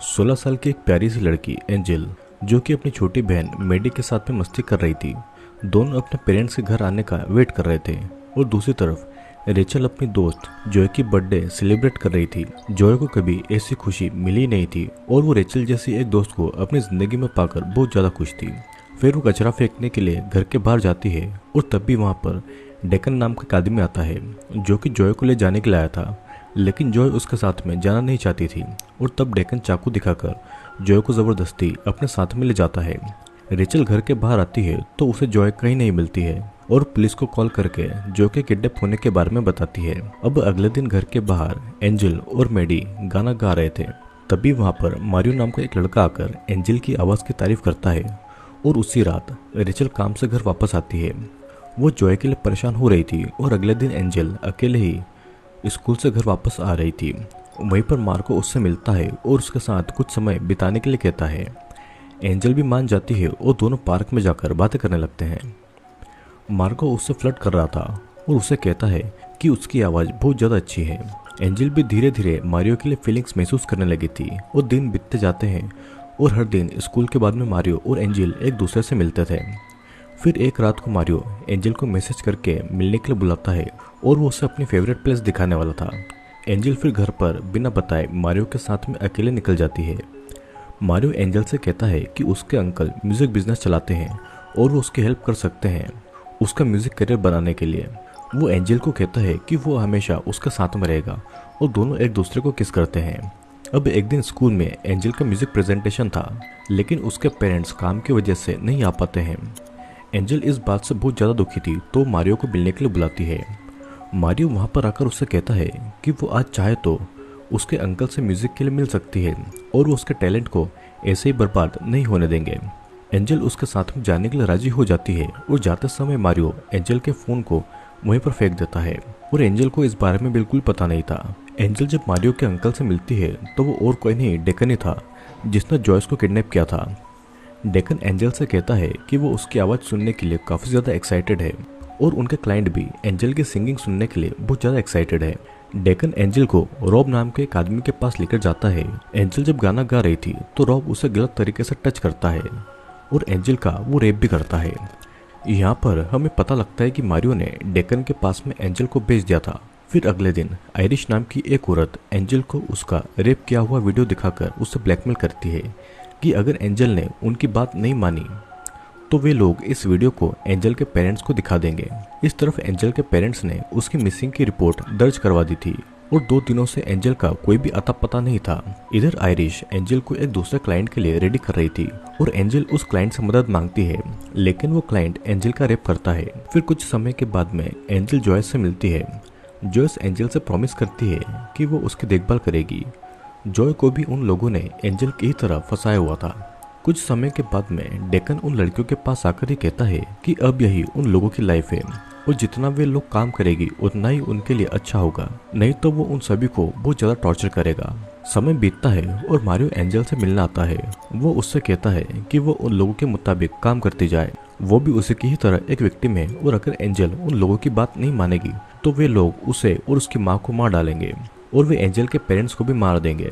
16 साल की एक प्यारी सी लड़की एंजल, जो कि अपनी छोटी बहन मेडी के साथ में मस्ती कर रही थी। दोनों अपने पेरेंट्स के घर आने का वेट कर रहे थे और दूसरी तरफ रेचल अपनी दोस्त जॉय की बर्थडे सेलिब्रेट कर रही थी। जॉय को कभी ऐसी खुशी मिली नहीं थी और वो रेचल जैसी एक दोस्त को अपनी जिंदगी में पाकर बहुत ज़्यादा खुश थी। फिर वो कचरा फेंकने के लिए घर के बाहर जाती है और तब भी वहाँ पर डेकन नाम का एक आदमी आता है जो कि जॉय को ले जाने के लिए आया था, लेकिन जॉय उसके साथ में जाना नहीं चाहती थी और तब डेकन चाकू दिखाकर जॉय को ज़बरदस्ती अपने साथ में ले जाता है। रेचल घर के बाहर आती है तो उसे जॉय कहीं नहीं मिलती है और पुलिस को कॉल करके जॉय के किडनैप होने के बारे में बताती है। अब अगले दिन घर के बाहर एंजल और मेडी गाना गा रहे थे, तभी वहाँ पर मारियो नाम का एक लड़का आकर एंजल की आवाज़ की तारीफ करता है और उसी रात रेचल काम से घर वापस आती है। वो जॉय के लिए परेशान हो रही थी और अगले दिन एंजल अकेले ही स्कूल से घर वापस आ रही थी। वहीं पर मार्को उससे मिलता है और उसके साथ कुछ समय बिताने के लिए कहता है। एंजल भी मान जाती है और दोनों पार्क में जाकर बातें करने लगते हैं। मार्को उससे फ्लर्ट कर रहा था और उसे कहता है कि उसकी आवाज़ बहुत ज़्यादा अच्छी है। एंजल भी धीरे धीरे मारियो के लिए फीलिंग्स महसूस करने लगी थी और दिन बीतते जाते हैं और हर दिन स्कूल के बाद में मारियो और एंजल एक दूसरे से मिलते थे। फिर एक रात को मारियो एंजल को मैसेज करके मिलने के लिए बुलाता है और वो उसे अपनी फेवरेट प्लेस दिखाने वाला था। एंजल फिर घर पर बिना बताए मारियो के साथ में अकेले निकल जाती है। मारियो एंजल से कहता है कि उसके अंकल म्यूजिक बिजनेस चलाते हैं और वो उसकी हेल्प कर सकते हैं उसका म्यूजिक करियर बनाने के लिए। वो एंजल को कहता है कि वो हमेशा उसके साथ में रहेगा और दोनों एक दूसरे को किस करते हैं। अब एक दिन स्कूल में एंजल का म्यूजिक प्रेजेंटेशन था, लेकिन उसके पेरेंट्स काम की वजह से नहीं आ पाते हैं। एंजल इस बात से बहुत ज़्यादा दुखी थी तो मारियो को मिलने के लिए बुलाती है। मारियो वहाँ पर आकर उससे कहता है कि वो आज चाहे तो उसके अंकल से म्यूज़िक के लिए मिल सकती है और वो उसके टैलेंट को ऐसे ही बर्बाद नहीं होने देंगे। एंजल उसके साथ में जाने के लिए राजी हो जाती है और जाते समय मारियो एंजल के फ़ोन को वहीं पर फेंक देता है और एंजल को इस बारे में बिल्कुल पता नहीं था। एंजल जब मारियो के अंकल से मिलती है तो वो और कोई नहीं डेकन ही था जिसने जॉयस को किडनैप किया था। डेकन एंजल से कहता है कि वो उसकी आवाज़ सुनने के लिए काफ़ी ज़्यादा एक्साइटेड है और उनके क्लाइंट भी एंजल की सिंगिंग सुनने के लिए बहुत ज़्यादा एक्साइटेड है। डेकन एंजल को रॉब नाम के एक आदमी के पास लेकर जाता है। एंजल जब गाना गा रही थी तो रॉब उसे गलत तरीके से टच करता है और एंजल का वो रेप भी करता है। यहाँ पर हमें पता लगता है कि मारियो ने डेकन के पास में एंजल को भेज दिया था। फिर अगले दिन आयरिश नाम की एक औरत एंजल को उसका रेप किया हुआ वीडियो दिखाकर उससे ब्लैकमेल करती है कि अगर एंजल ने उनकी बात नहीं मानी तो वे लोग इस वीडियो को एंजल के पेरेंट्स को दिखा देंगे। इस तरफ एंजल के पेरेंट्स ने उसकी मिसिंग की रिपोर्ट दर्ज करवा दी थी और 2 दिनों से एंजल का कोई भी अता पता नहीं था। इधर आयरिश एंजल को एक दूसरे क्लाइंट के लिए रेडी कर रही थी और एंजल उस क्लाइंट से मदद मांगती है, लेकिन वो क्लाइंट एंजल का रेप करता है। फिर कुछ समय के बाद में एंजल जॉयस से मिलती है। जॉयस एंजल से प्रॉमिस करती है कि वो उसकी देखभाल करेगी। जॉय को भी उन लोगों ने एंजल की ही तरह फंसाया हुआ था। कुछ समय के बाद में डेकन उन लड़कियों के पास आकर ही कहता है कि अब यही उन लोगों की लाइफ है और जितना वे लोग काम करेगी उतना ही उनके लिए अच्छा होगा, नहीं तो वो उन सभी को बहुत ज़्यादा टॉर्चर करेगा। समय बीतता है और मारियो एंजल से मिलने आता है। वो उससे कहता है कि वो उन लोगों के मुताबिक काम करती जाए, वो भी उसी की ही तरह एक विक्टिम है और अगर एंजल उन लोगों की बात नहीं मानेगी तो वे लोग उसे और उसकी माँ को मार डालेंगे और वे एंजल के पेरेंट्स को भी मार देंगे।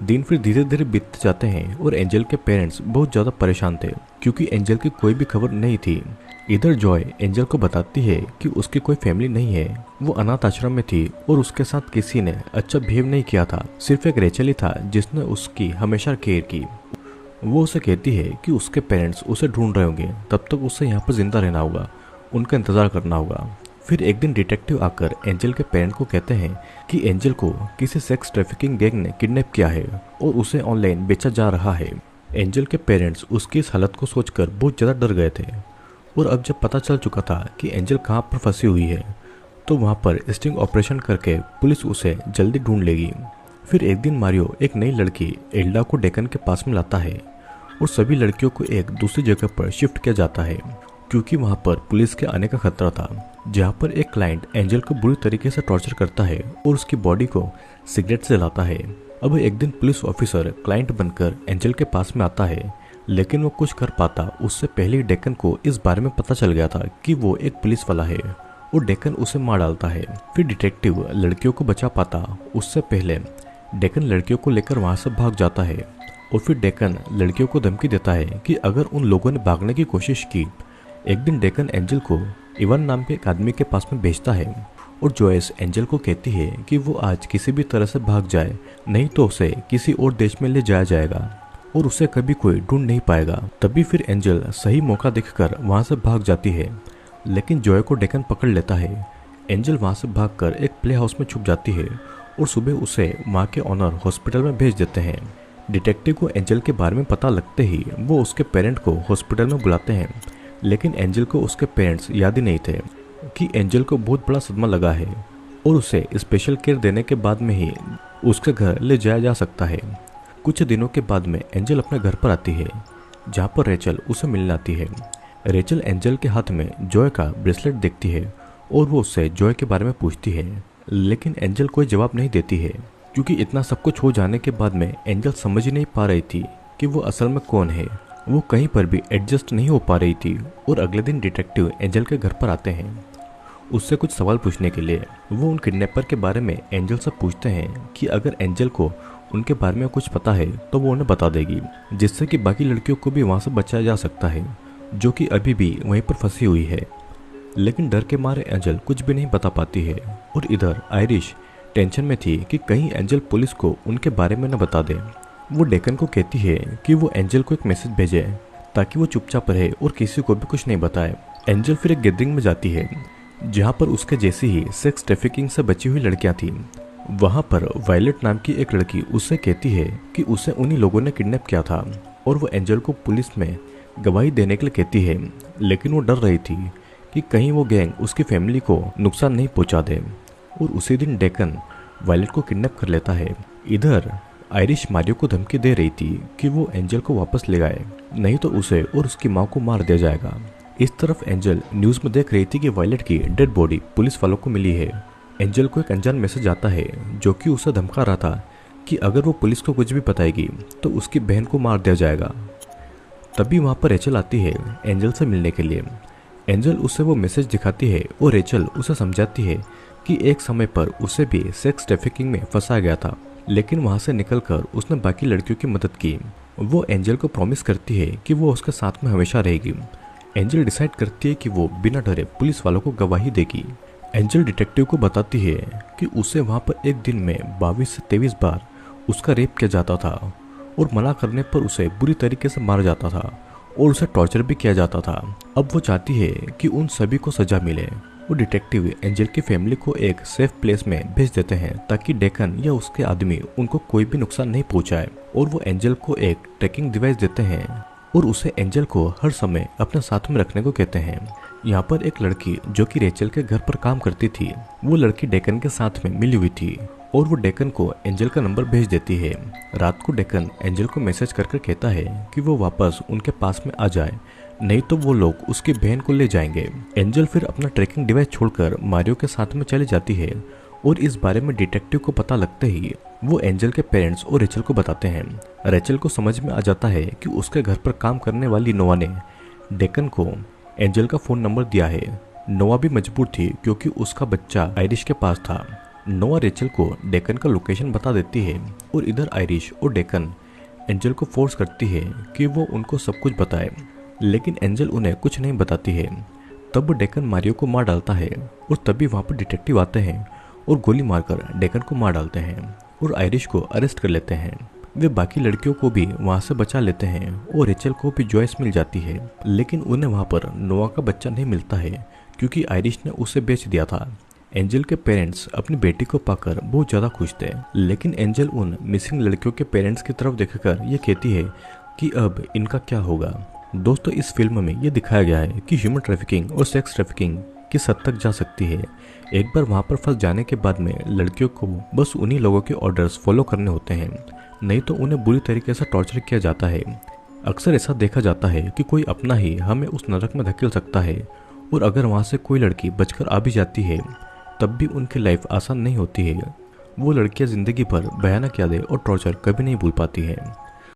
दिन फिर धीरे धीरे बीतते जाते हैं और एंजल के पेरेंट्स बहुत ज़्यादा परेशान थे क्योंकि एंजल की कोई भी खबर नहीं थी। इधर जॉय एंजल को बताती है कि उसकी कोई फैमिली नहीं है, वो अनाथ आश्रम में थी और उसके साथ किसी ने अच्छा बिहेव नहीं किया था, सिर्फ एक रेचल ही था जिसने उसकी हमेशा केयर की। वो उसे कहती है कि उसके पेरेंट्स उसे ढूंढ रहे होंगे, तब तक उसे यहाँ पर जिंदा रहना होगा, उनका इंतज़ार करना होगा। फिर एक दिन डिटेक्टिव आकर एंजल के पेरेंट को कहते हैं कि एंजल को किसी सेक्स ट्रैफिकिंग गैंग ने किडनैप किया है और उसे ऑनलाइन बेचा जा रहा है। एंजल के पेरेंट्स उसकी इस हालत को सोचकर बहुत ज़्यादा डर गए थे और अब जब पता चल चुका था कि एंजल कहाँ पर फंसी हुई है तो वहाँ पर स्टिंग ऑपरेशन करके पुलिस उसे जल्दी ढूंढ लेगी। फिर एक दिन मारियो एक नई लड़की एल्डा को डेकन के पास में लाता है और सभी लड़कियों को एक दूसरी जगह पर शिफ्ट किया जाता है क्योंकि वहाँ पर पुलिस के आने का खतरा था, जहाँ पर एक क्लाइंट एंजल को बुरी तरीके से टॉर्चर करता है और उसकी बॉडी को सिगरेट से जलाता है। अब एक दिन पुलिस ऑफिसर क्लाइंट बनकर एंजल के पास में आता है, लेकिन वो कुछ कर पाता उससे पहले ही डेकन को इस बारे में पता चल गया था कि वो एक पुलिस वाला है और डेकन उसे मार डालता है। फिर डिटेक्टिव लड़कियों को बचा पाता उससे पहले डेकन लड़कियों को लेकर वहां से भाग जाता है और फिर डेकन लड़कियों को धमकी देता है कि अगर उन लोगों ने भागने की कोशिश की। एक दिन डेकन एंजल को इवन नाम के एक आदमी के पास में भेजता है और जॉयस एंजल को कहती है कि वो आज किसी भी तरह से भाग जाए, नहीं तो उसे किसी और देश में ले जाया जाएगा और उसे कभी कोई ढूंढ नहीं पाएगा। तभी फिर एंजल सही मौका देखकर वहां से भाग जाती है, लेकिन जॉय को डेकन पकड़ लेता है। एंजल वहां से भागकर एक प्ले हाउस में छुप जाती है और सुबह उसे वहां के ऑनर हॉस्पिटल में भेज देते हैं। डिटेक्टिव को एंजल के बारे में पता लगते ही वो उसके पेरेंट को हॉस्पिटल में बुलाते हैं, लेकिन एंजल को उसके पेरेंट्स याद ही नहीं थे कि एंजल को बहुत बड़ा सदमा लगा है और उसे स्पेशल केयर देने के बाद में ही उसके घर ले जाया जा सकता है। कुछ दिनों के बाद में एंजल अपने घर पर आती है, जहाँ पर रेचल उसे मिलने आती है। रेचल एंजल के हाथ में जॉय का ब्रेसलेट देखती है और वो उससे जॉय के बारे में पूछती है, लेकिन एंजल कोई जवाब नहीं देती है, क्योंकि इतना सब कुछ हो जाने के बाद में एंजल समझ ही नहीं पा रही थी कि वो असल में कौन है। वो कहीं पर भी एडजस्ट नहीं हो पा रही थी और अगले दिन डिटेक्टिव एंजल के घर पर आते हैं उससे कुछ सवाल पूछने के लिए। वो उन किडनैपर के बारे में एंजल से पूछते हैं कि अगर एंजल को उनके बारे में कुछ पता है तो वो उन्हें बता देगी, जिससे कि बाकी लड़कियों को भी वहाँ से बचाया जा सकता है जो कि अभी भी वहीं पर फंसी हुई है। लेकिन डर के मारे एंजल कुछ भी नहीं बता पाती है और इधर आयरिश टेंशन में थी कि कहीं एंजल पुलिस को उनके बारे में न बता दे। वो डेकन को कहती है कि वो एंजल को एक मैसेज भेजे ताकि वो चुपचाप रहे और किसी को भी कुछ नहीं बताए। एंजल फिर एक गैदरिंग में जाती है जहाँ पर उसके जैसी ही सेक्स ट्रैफिकिंग से बची हुई लड़कियां थीं। वहाँ पर वायलेट नाम की एक लड़की उससे कहती है कि उसे उन्हीं लोगों ने किडनैप किया था और वो एंजल को पुलिस में गवाही देने के लिए कहती है, लेकिन वो डर रही थी कि कहीं वो गैंग उसकी फैमिली को नुकसान नहीं पहुंचा दे। और उसी दिन डेकन वायलेट को किडनैप कर लेता है। इधर आयरिश मारियो को धमकी दे रही थी कि वो एंजल को वापस ले आए, नहीं तो उसे और उसकी माँ को मार दिया जाएगा। इस तरफ एंजल न्यूज़ में देख रही थी कि वायलेट की डेड बॉडी पुलिस वालों को मिली है। एंजल को एक अनजान मैसेज आता है जो कि उसे धमका रहा था कि अगर वो पुलिस को कुछ भी बताएगी तो उसकी बहन को मार दिया जाएगा। तभी वहाँ पर रेचल आती है एंजल से मिलने के लिए। एंजल उसे वो मैसेज दिखाती है और रेचल उसे समझाती है कि एक समय पर उसे भी सेक्स ट्रैफिकिंग में फंसाया गया था, लेकिन वहाँ से निकलकर उसने बाकी लड़कियों की मदद की। वो एंजल को प्रॉमिस करती है कि वो उसके साथ में हमेशा रहेगी। एंजल डिसाइड करती है कि वो बिना डरे पुलिस वालों को गवाही देगी। एंजल डिटेक्टिव को बताती है कि उसे वहाँ पर एक दिन में 22 से 23 बार उसका रेप किया जाता था और मना करने पर उसे बुरी तरीके से मारा जाता था और उसे टॉर्चर भी किया जाता था। अब वो चाहती है कि उन सभी को सजा मिले। वो डिटेक्टिव एंजल की फैमिली को एक सेफ प्लेस में भेज देते हैं ताकि डेकन या उसके आदमी उनको कोई भी नुकसान नहीं पहुंचाए। और वो एंजल को एक ट्रैकिंग डिवाइस देते हैं और उसे एंजल को हर समय अपने साथ में रखने को कहते हैं। यहाँ पर एक लड़की जो कि रेचल के घर पर काम करती थी, वो लड़की डेकन के साथ में मिली हुई थी और वो डेकन को एंजल का नंबर भेज देती है। रात को डेकन एंजल को मैसेज करके कहता है कि वो वापस उनके पास में आ जाए, नहीं तो वो लोग उसकी बहन को ले जाएंगे। एंजल फिर अपना ट्रैकिंग डिवाइस छोड़कर मारियो के साथ में चली जाती है और इस बारे में डिटेक्टिव को पता लगते ही वो एंजल के पेरेंट्स और रेचल को बताते हैं। रेचल को समझ में आ जाता है कि उसके घर पर काम करने वाली नोआ ने डेकन को एंजल का फ़ोन नंबर दिया है। नोआ भी मजबूर थी क्योंकि उसका बच्चा आयरिश के पास था। नोआ रेचल को डेकन का लोकेशन बता देती है और इधर आयरिश और डेकन एंजल को फोर्स करती है कि वो उनको सब कुछ बताए, लेकिन एंजल उन्हें कुछ नहीं बताती है। तब डेकन मारियो को मार डालता है और तभी वहाँ पर डिटेक्टिव आते हैं और गोली मारकर डेकन को मार डालते हैं और आयरिश को अरेस्ट कर लेते हैं। वे बाकी लड़कियों को भी वहाँ से बचा लेते हैं और रेचल को भी जॉयस मिल जाती है, लेकिन उन्हें वहाँ पर नोआ का बच्चा नहीं मिलता है क्योंकि आयरिश ने उसे बेच दिया था। एंजल के पेरेंट्स अपनी बेटी को पाकर बहुत ज़्यादा खुश थे, लेकिन एंजल उन मिसिंग लड़कियों के पेरेंट्स की तरफ देखकर ये कहती है कि अब इनका क्या होगा। दोस्तों, इस फिल्म में ये दिखाया गया है कि ह्यूमन ट्रैफिकिंग और सेक्स ट्रैफिकिंग किस हद तक जा सकती है। एक बार वहाँ पर फंस जाने के बाद में लड़कियों को बस उन्हीं लोगों के ऑर्डर्स फॉलो करने होते हैं, नहीं तो उन्हें बुरी तरीके से टॉर्चर किया जाता है। अक्सर ऐसा देखा जाता है कि कोई अपना ही हमें उस नरक में धकेल सकता है और अगर वहाँ से कोई लड़की बचकर आ भी जाती है तब भी उनकी लाइफ आसान नहीं होती है। वो लड़कियाँ ज़िंदगी भर भयानक यादें और टॉर्चर कभी नहीं भूल पाती है।